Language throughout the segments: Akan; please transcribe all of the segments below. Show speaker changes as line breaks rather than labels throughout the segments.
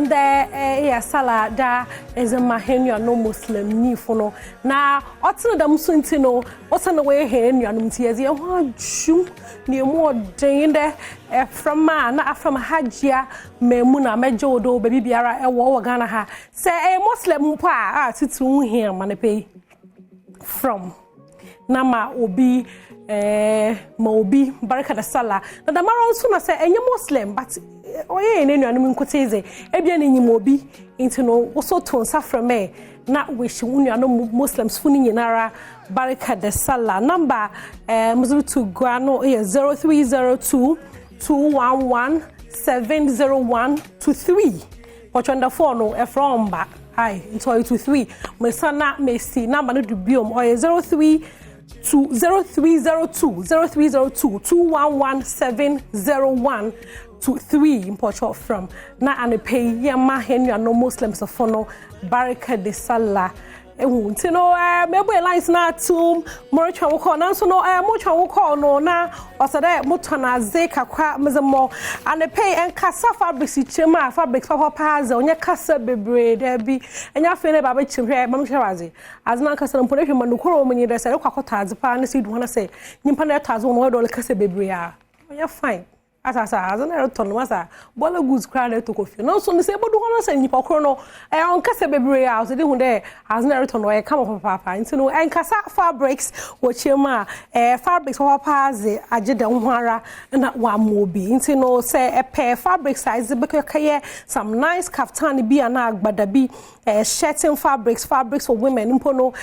and the salad that is a mahenia no Muslim ni fono. Na otu da musuntino otu na we he nuanum tiazi ho adwum ne mu odende from na from hajia memuna mejodo baby biara ewo Ghana ha. Say Muslim pa titu here manepe from nama obi ma obi baraka da sala na da mara nso na say enye Muslim but oye ene nuanum nkoteze ebia na nyim obi intino also ton safra me na wish nuanum Muslims funi nyinara baraka da sala number muzuru to guano 0302 211 70123 Pochonda phone no from back hi into 23 me sana me see number no dubium or 0302 211 70123 in Pocho from na anepe yama henu no Muslims of no baraka de sala Tino, maybe lines na tum, Morcha will call, so no, Mocha will call no na, or so that Mutana Zeka crab mizamo, and the pay and Cassa fabrics, chima, fabrics, papa paz, on your cassa bebre, debbie, and your friend about chimre, Mamsharazi. As non custom put him on the coro when you say, Cocotas, the pan, seed, want to say, Nimpanetas, 1 word or cassa bebre. You're fine. As I never told was a bola goods crowd to coffee. No, so they say, but do want to say Nipo Chrono, on Cassa Baby house, they don't there, has never told where I come up papa, and so no, and Cassa fabrics, what your ma, fabrics for papa's, a jedamwara, and that one more be. Into no, say a pair fabric size, the Baka, some nice kaftani be an ag, but the be shirting fabrics for women, impono,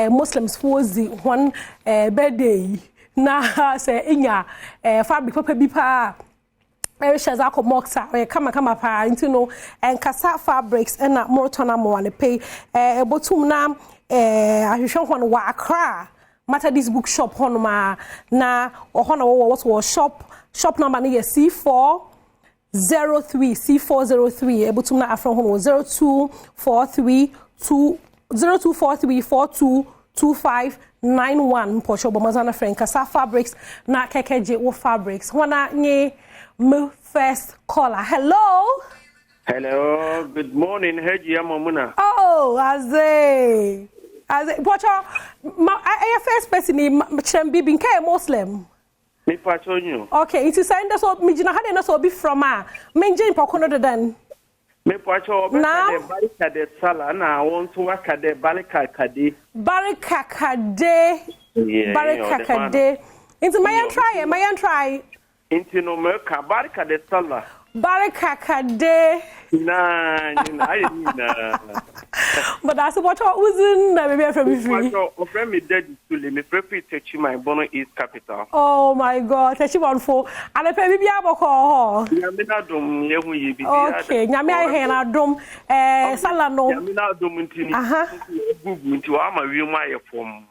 Muslims for the one birthday. Na say inya fabric papa bi pa Erisha's ako moxa kama pa into no and Casa fabrics and na mortona mo ane pay botum na ahwehwe hon wa Accra matter this bookshop hon ma na ohona what was shop number na C403 botum na afro hon 0243422591 Pocho Bomazana friend Casa fabrics na kekeje wo fabrics wana nye me first caller. Hello,
good morning. Heji Mamuna.
Oh, Aze Pocho, I first person in Chambi bin K Muslim.
Me Pacho you.
Okay, it is saying that's what me jina had na so be from menje pokono de den.
Me Pacho barika de sala na want to work at the barika kade.
Barika kade. Into my try.
Into no merka barika de sala.
Barika kade.
Nah.
But that's what wasn't maybe from free.
Friend me dead to me prefer touch my Bono East capital.
Oh my God, touch one for and I pay me aboko.
Yaminadum yehu yibi.
Okay, nyame I hear Adom salano.
Yaminadum ntini. Gugu nti wa ma wi ma ye fom.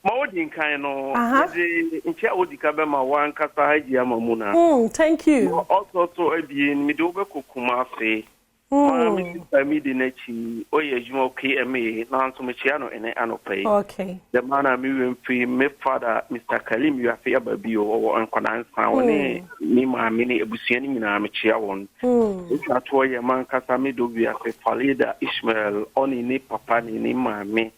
Maudin kind of Incha Odikabe one Casa Hagia Mamuna.
Thank you.
Also, a being Midoba Kumase. Mr. Midinechi, Oye Jumo KMA, Nanso Michiano, and Anope.
Okay.
The man I'm moving free, my father, Mr. Kalim, you are fair baby or Uncle Found Nima Mini Ebusiani in Amichiawan. It's not why a man Casamido, as a Falida Ishmael, only ni Papa ni Mame.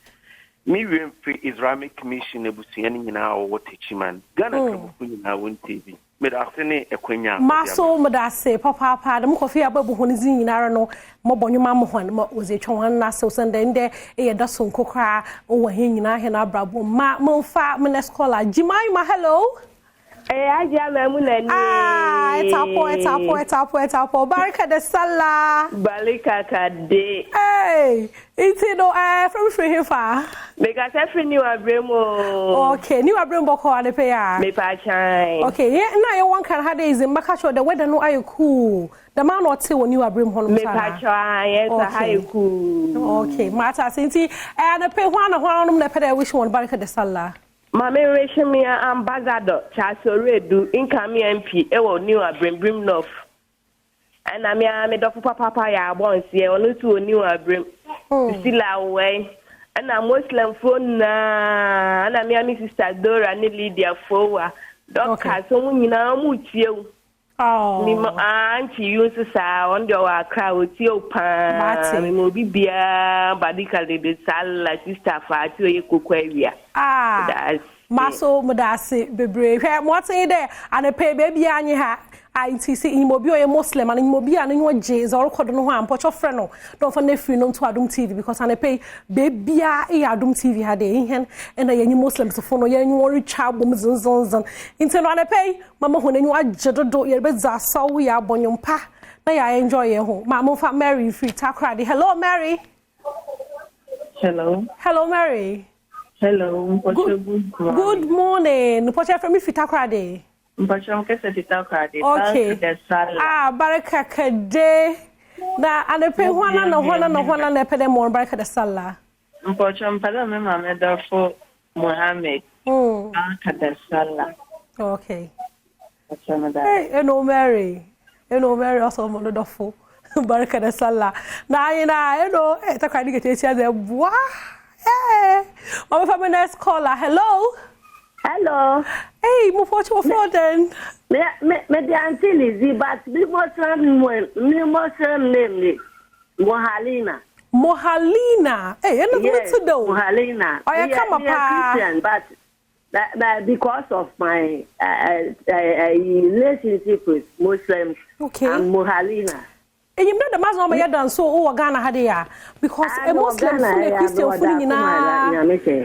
Me when free Islamic Commission ebusiani nyina wo techiman Ghana kabuku nyina won TV me da sene ekwanya
maso me da se papa dem kofi ababu honizi nyina no mo bonyuma mo hwan mo ozetwa na so sende nde e da so nkokra o wa he nyina he na brabo ma mo fa me na scholar Jimai ma hello
Aja Mamuna ni.
Etapo. Barika de sala.
Barika kade.
Hey, iti no from free fa.
Because every new abremo.
Okay, new abremo ko ade pe ya.
Me pa chan.
Okay, yeah, na you one can had is in Makacho the weather no ayo cool. The man not say when you abremo hono
me pa chan, yes, ayo cool.
Okay, mata sinti ade pe hwana no na pe de wish one barika de sala.
Mame Reshimia ambassador Chasoredu incoming MP ewo new Abrim North. And I me dofu papa ya bonsi e onu tu new Abrim. Still away. And a Muslim phone na and I me sister Dora ni Lydia Fowa. Doctor so nyina mu tie
Oh.
mi auntie you sa on the wa cry o tie o pa mi mo bibia badika de sala sister fa ti oye kokwa awia.
Maso mudase bebre hwe mo tin de anepe baby anyi ha ITC imobi oye Muslim and imobi an nwo je zo record no ho ampocho frɛ no don fa na free no to Adom TV because anepe baby a Adom TV ha de hen na yenyi Muslims fo no yenyi recha bom zon inte no anepe mama ho na nyu ajedodo ye be za sawo ya bonyompa na ya enjoy ye ho ma mo fa Mary free takrade. Hello Mary. Hello Mary.
Hello,
good morning. Pocha from me fitakrade.
Pocha kese fitakrade.
Okay. Baraka kade. Na anepe hwana na pede mo baraka de sala.
Pocha mpala me mama da fo Mohammed. Baraka de sala.
Okay.
Pocha mada.
Hey, Mary also mo do fo baraka de sala. Na ina takrade get esia de boa. Hey, my family next caller. Hello. Hey, mo for then.
Me the auntie Lizzie, but me Muslim name
Mohalina. Hey, I'm not to do.
Mohalina.
I come up
Christian, but because of my relationship with Muslims, I'm Mohalina.
And you know the Muslim ya done so o Ghana hade ya because a Muslim full a Christian full nyina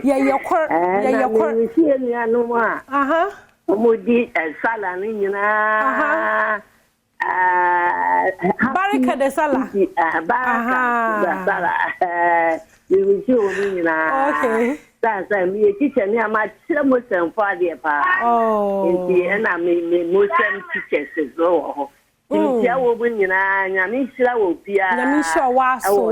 ya yakor
omodi sala ni nyina
baraka de sala
sala we see o nyina
okay
sasa mi teacher ni ama tire Muslim for there pa nti na me Muslim teachers go Tia wo bunyina nyame hira wo bia
nyame hira waso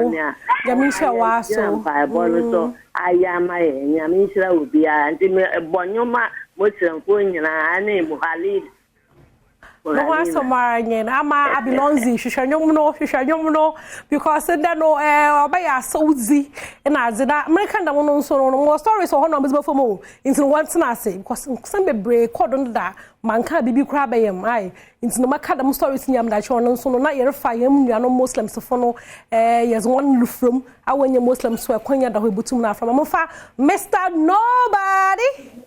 Bible so ayama nyame hira wo bia nti bonyoma mo tiranfo nyina na muhalid
no waso maranyen ama abilonzi hwehwanyom no because then no obaya saudi na azida American da no so no stories so hono bezbo fomo nti no want na say because some bebre code da manka bibi kura bayem ai nti no maka da stories nyam da cho no so no na yerefa yam nua no Muslims fo no yes one lufrum awanya Muslims so akwanya da ho butum na afra mamfa Mr. Nobody.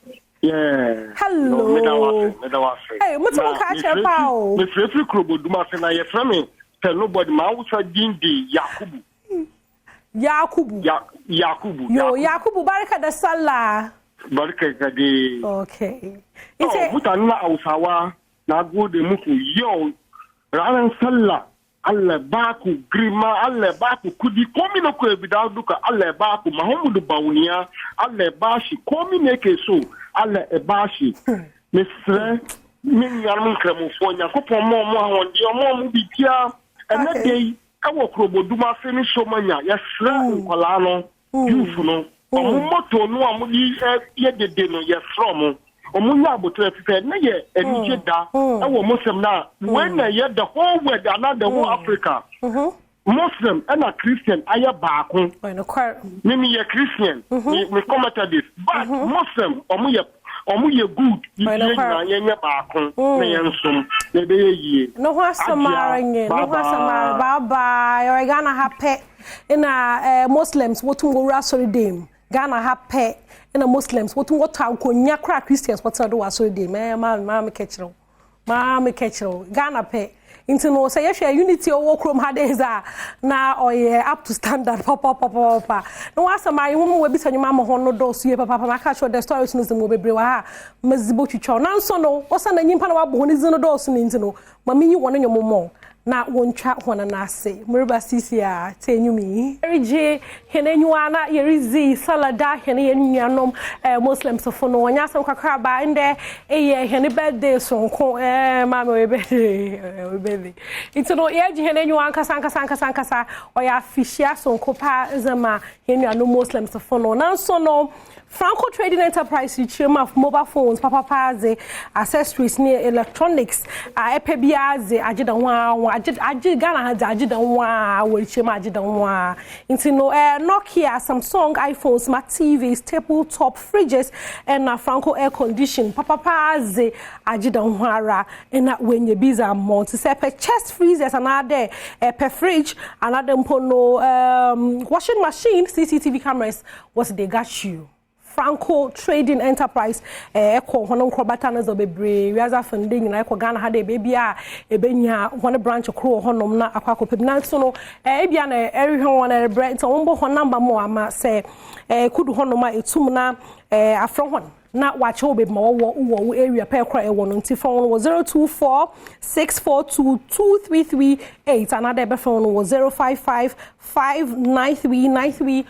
Yeah.
Hello.
Me da wa fe.
Hey, mo tun ka che pa o.
Me free kroboduma fe na ye fra me tell nobody ma wo sa dindi Yakubu.
Yakubu baraka da sallah.
Baraka de.
Okay.
Ite mutane na Hausawa na gode muku yau ranar sallah Allah ba ku grima Allah ba ku kudi komi na ku ebida duka Allah ba ku Muhammadu Bawunia Allah ba shi komi ne ke so Allah ba shi mesre min yarmun kremofo nya ko pomo mo awon di omo bibia ene dey awo kroboduma fe ni somanya yesra nkola no youth no omo moto no amudi ye dede no yesra mo omunya abotre fife na ye enije da ewo Muslim na when ye the whole world and the whole Africa Muslim and a Christian aye baako me ye Christian me commented this but Muslim omu ye good ye na ye baako na ye nsum na be ye
no ho asamara bye bye or Ghana happy in Muslims wotum go rasori dem Ghana happy in a Muslims wotum go ta konya kra Christians what do asori dem ma me kechiro Ghana pe into no say share unity o krom hades na oye up to standard papa no asama wo we bisa nyuma ho no do so ye papa maka show the stories no zemo bebre wa ha mazibo twitwa na nso no osa na nyimpa na wabo ho ni zino do so ni ntino mami yi wono nyomomo na wontwa hona na ase muriba sisi a tenyumi erije henenwa na yerizi salada hene yenuanom Muslims fo no wonya sam kwakra ba inde eye hene birthday sonko mama we birthday itino yeji henenwa ankasa oya fishia sonko pa zama henuanom Muslims fo no nanso no Franco Trading Enterprise chairman of mobile phones papa paze accessories near electronics epebiaze agida wa agi Ghana has agida wa we chairman agida wa into no Nokia Samsung iPhones smart TVs tabletop fridges and Franco air condition papa paze agida wa and that when you biza amount to say per chest freezers another per fridge another mpono washing machine CCTV cameras was they got you Franco Trading Enterprise eko hono krobata na zo bebre wiaza funding na eko Ghana ha de baby a ebenya one branch kro honom na akwako pem na so no ebia na erihwe one brand so wombo ho number mo ama se kudu honoma etum na afro hon na wache obe ma wo area pe kra e wo no nti phone was 0246422338 another be phone was 0555939311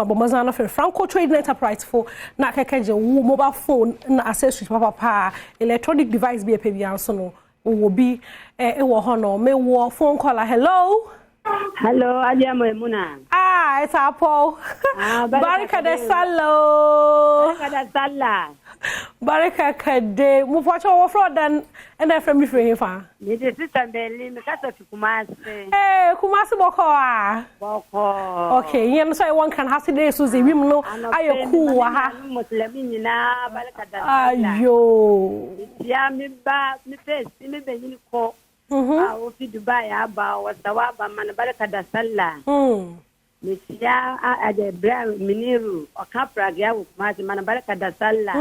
but mazana for Franco Trading Enterprise for na kekeje wo mobile phone na accessories papa electronic device be pe bia so no wo bi e wo ho no me wo phone caller hello
Adia Moemuna.
It's Apple. Barika de Sallo. Barika Kade. Move watch our fraud and then from me for him.
This is Belly, Mikasa Kumasi.
Hey, Kumasi Boko. Okay, you know, so one can have today, Susie. We know I cool.
Muslimina, Baraka.
Ayo.
Yeah, me back, me face, me be call. Ofi Dubai aba wasawaba manbaraka da sallah misiya ade bra miniru okapra gya kumasi manbaraka da sallah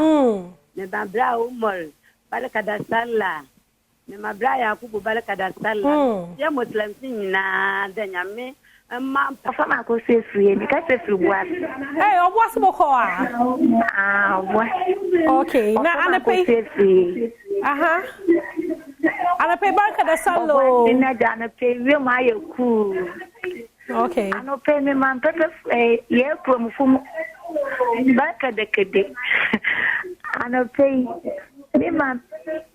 ne bra umar baraka da sallah ne mabra yakubu baraka da sallah ya muslim na da nyame amma papa ma ko se free mi ka se free boas
obwas boko okay na ana pay ana pay barka da sallo
ina da ana pay we ma yaku
okay
ana pay me man pepe ye prom fum barka da kede ana pay me man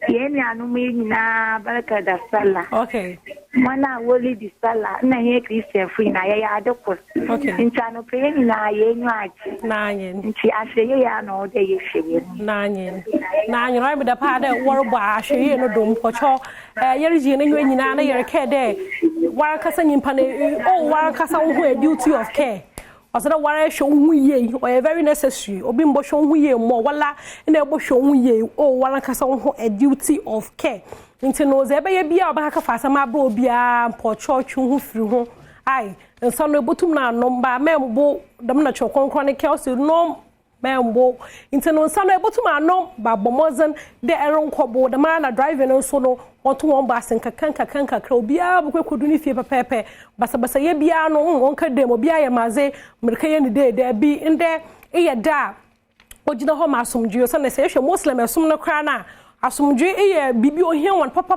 ye ni anu me na barka da sallah
okay
mana woli di sallah na ye Christian free na ya adoko
okay
intano pay ni na ye nwachi
na yin
nti aseye ya no de ye hweye
na yin right be da pa da worbo ahweye no dom pocho yeri ji na nyina na yeri care de wara kasa nyimpa na wara kasa wo a duty of care osada wara hwe wo ye o very necessary obi mbo hwe wo ye mo wala na ebo hwe wo ye wara kasa wo a duty of care nti no ze be ye bia obaka fasa ma bro bia pocho twu ho firi ho ai nso no ebotum na nomba membo dam na chokonkron ne kelse no membo nti no nso no ebotum anom ba bomozen de eronkobo de ma na driving nso no oto won ba sen kanka kra obia bokwekodu ni fie pepepe basa ye bia no wonka dem obia ye maze merka ye ni de bi inde ye da ogina ho masomdwe so na se hwe muslim esum no kra na asomdwe eye bibi ohia won papa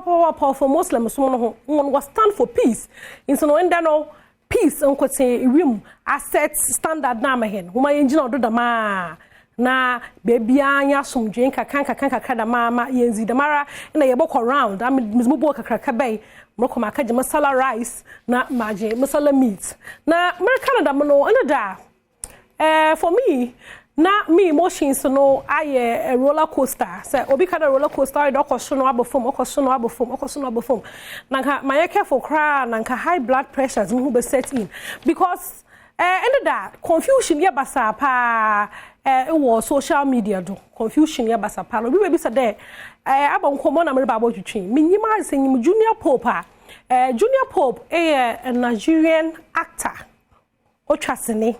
for muslim som no ho won was stand for peace in so no enda no peace nkote ewim asset standard na mahen homa yengina ododa ma na baby anya asomdwe kanka da mama yenzi da mara na yeboko round am mizmubo kakra bay mroko makaje masala rice na maje masala meat na american da no enda for me na me emotions no aye a roller coaster say obi ka da roller coaster I dokoso no abofom na ka my careful cry na ka high blood pressures who be set in because end that confusion ye basa pa it was social media do confusion ye basa pa no bi say there abon komo na me ba twetwe me nyima senyim junior pope a Nigerian actor otwasene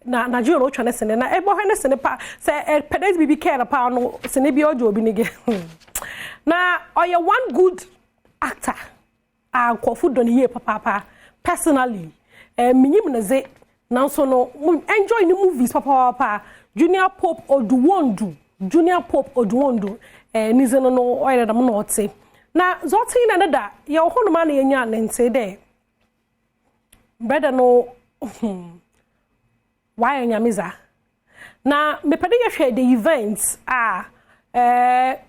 na Nigeria no twa nesene na ebo hwe nesene pa say pedes bibi care pa no sene bi ojo obi nige na oye one good actor kofu don ye papa personally minyim na ze na so no enjoy the movies papa Junior Pope Oduwondu nize no oye da mo no ote na zoti na da ye ho no ma na yenya nente de brother no why nyamiza na mepede ye hwe the events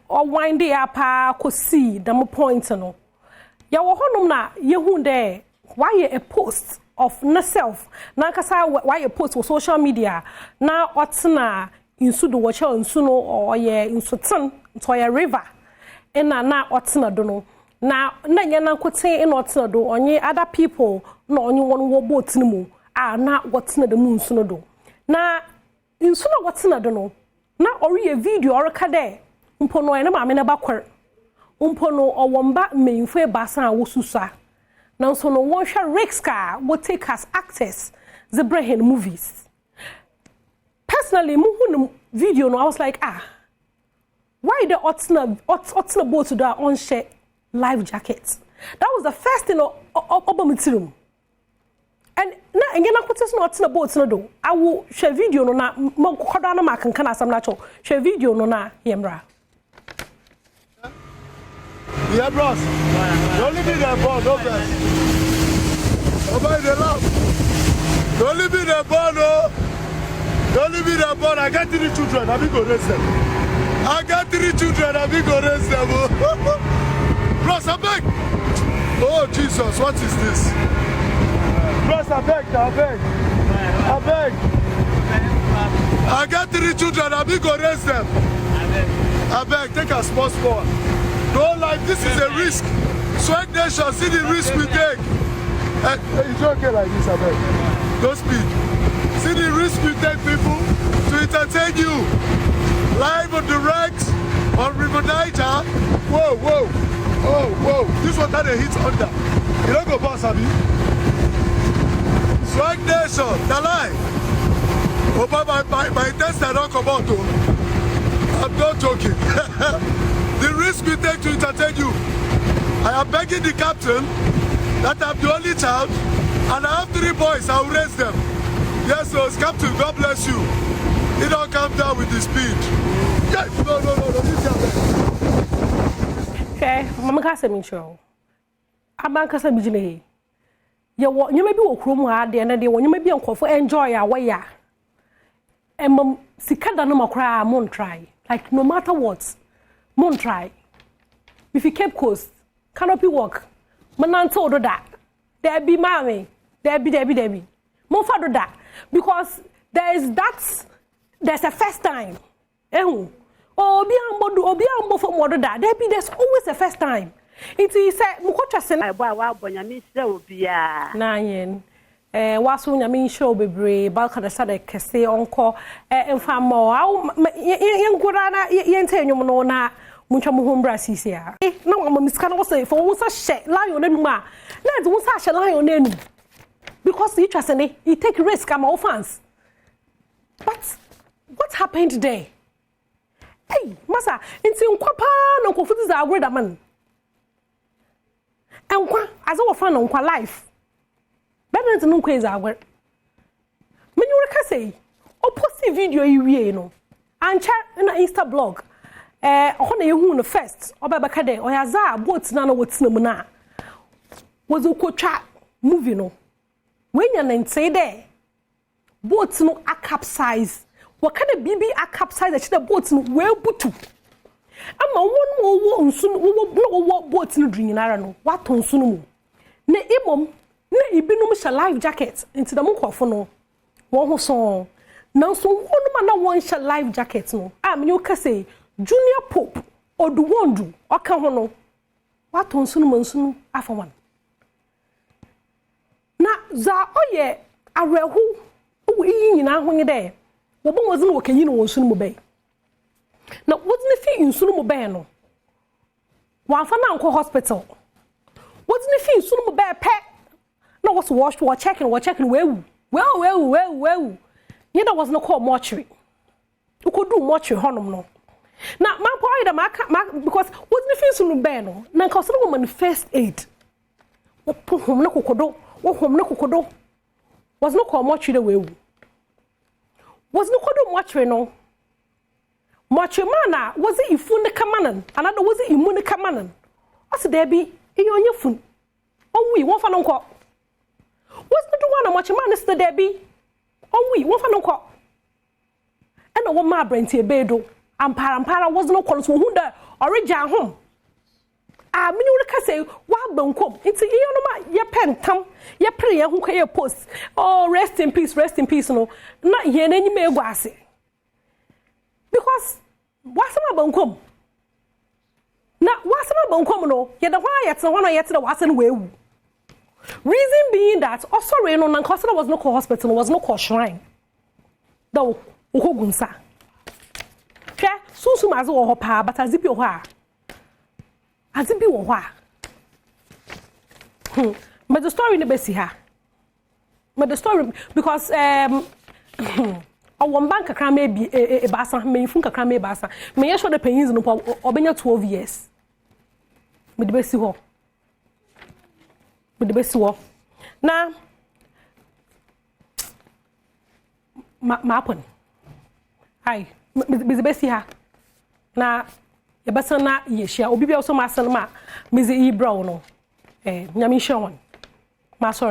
or wind up kosi the point no ya wo honum na ye hu de why a post of self na kasa why a post on social media na otna insu do wo che insu no oye insu ten to ye river na otena do no na nya na kote na otena do onye other people na onye won wo boat ni mu na wotena de mu insu no do na insu na wotena do no na ori ye video oreka de mpo no ene ma me na bakwar mpo no owomba meinfo e basan a wosusa na so no won hwa Rexka wo take as actors the Brehen movies. Personally, muhu video no I was like why the otna boat to that on share life jackets? That was the first thing obamitirum. And na engena kwetese no otna boat no do. I will share video no na mo koda na makanka na asam na cho. Share video no na yemra.
Yeah, bros. Don't leave me there, bro. No guys. Over the love. Don't leave me there, bro. No. Don't leave me there, bro. I got 3 children. I be go raise them. I got 3 children. I be go raise them. Bros, I beg. Oh Jesus, what is this? Bros, I beg. I beg. I beg. I got 3 children. I be go raise them. I beg. Take a small. No, like this is a risk. Swag Nation, see the risk we take. It's okay like this, I beg. Don't speak. See the risk we take, people, to entertain you. Live on direct on River Niger. Whoa, whoa. Oh, whoa. This one that they hit under. You don't go boss, Abby. Swag Nation, the lie. Oh, my test I don't come out, though. I'm not joking. The risk we take to entertain you. I am begging the captain that I'm the only child and I have 3 boys, I'll raise them. Yes, so Captain, God bless you. He don't come down with the speed. Yes, no, this is okay,
Mama Casa Mincho. I'm not Casa Mijine. You may be a crew at the end of the day when you may be on for enjoy our way. And Mum Sikada no more cry, won't try. Like no matter what. Mon try. If you keep coast, canopy walk. Manan told that. There be mommy. There be. Mon father that. Because there's a first time. Obi for mother that. There's always a first time. It is said Mukocha Sena.
Wow, Bonami Sylvia.
Nine. Wasu nyame show bebre balka da sada kese onko emfa mo yenkura na yentenwum no na muntwa mo hombra sisia na wo miska na wo say for wo sa she lion anu ma na wo sa she lion anu because you trust ne you take risk am all fans. But what happened there? Hey masa nti nkwa pa na nkofuti za agweda man enkwa azo wo fan nkwa life Benant no quiz our. When you say, post video you no. And chat in an Insta blog. On a first, or Babacade, or Yazar, boats none of what's no na. Was a chat movie no. When you say there, boats no a capsize. What kind of BB a capsize that the boats no well put to? I'm one more soon, we will blow boats no drinking arano. What on soon? Ne imom. Na ibinum sha life jacket into the mukofo no won ho so na so wonu na won sha life jacket no am you ka say Junior Pope odu wondu oka ho no waton sunu mansunu afa wan na za oye arehu wo yi nyina ho nge de wo bon wozin wo kanyi no wonsunu mo bai na wozin fi insunu mo bai no wa fa na nko hospital wozin fi insunu mo bai pe no was washed, we're checking, well. You know, was no call mortuary. You could do mortuary, honum no. Now, my point, because what's the face on the bed? Now, because the woman first aid. What put home no cocodo, what home no cocodo was no call mortuary the way. Was no codo mortuary no. Mortuary mana was it if you kamanan, another was it immune kamanan. What's there be in your phone? Oh, we want for no call. What's the one much man is the Debbie? Oh, we want no call. And a woman brain to a bedo. Ampara was no call to who the original home. I mean, you can say, what don't come. It's a your pen, come, your prayer who can your post. Oh, rest in peace, no. Not here any may was it. because wasama bankom na wasama bankom no ye da hwan yet no yet the wasen wewu reason being that sorry no nan cause was no call hospital was no call shrine do ukogunsa hwe susu maze wo ho pa but azibi wo ho a azibi wo ho a but the story ne besi ha but the story because one bank kakra maybe e basa me fun kakra me basa me ye sure the payings no obenya 12 years me de besi ho na ma happen ai me de besi ha na ye basa na ye hia obi bia so ma san ma me ze e brown no nyame hia won ma sorry